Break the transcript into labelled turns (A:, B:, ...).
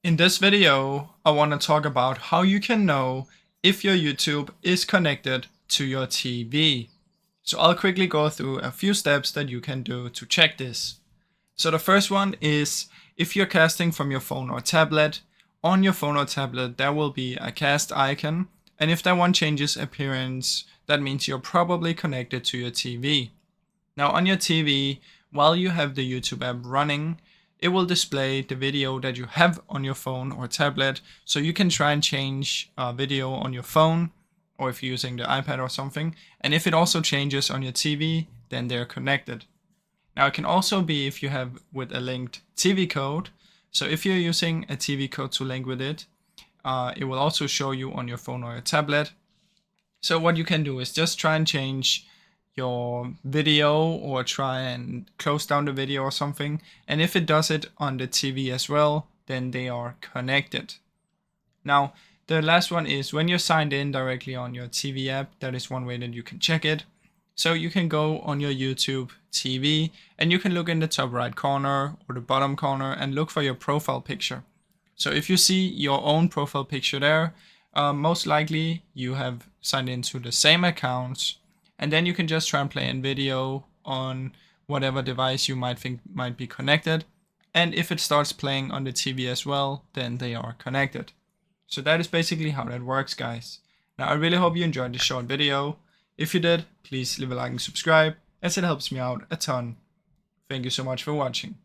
A: In this video, I want to talk about how you can know if your YouTube is connected to your TV. So I'll quickly go through a few steps that you can do to check this. So the first one is if you're casting from your phone or tablet, on your phone or tablet there will be a cast icon, and if that one changes appearance, that means you're probably connected to your TV. Now on your TV, while you have the YouTube app running, it will display the video that you have on your phone or tablet, so you can try and change a video on your phone or if you're using the iPad or something, and if it also changes on your TV, then they're connected. Now it can also be if you have with a linked TV code, so if you're using a TV code to link with it, it will also show you on your phone or your tablet. So what you can do is just try and change your video or try and close down the video or something, and if it does it on the TV as well, then they are connected. Now the last one is when you're signed in directly on your TV app. That is one way that you can check it. So you can go on your YouTube TV and you can look in the top right corner or the bottom corner and look for your profile picture. So if you see your own profile picture there, most likely you have signed into the same accounts, and then you can just try and play in video on whatever device you might think might be connected. And if it starts playing on the TV as well, then they are connected. So that is basically how that works, guys. Now I really hope you enjoyed this short video. If you did, please leave a like and subscribe, as it helps me out a ton. Thank you so much for watching.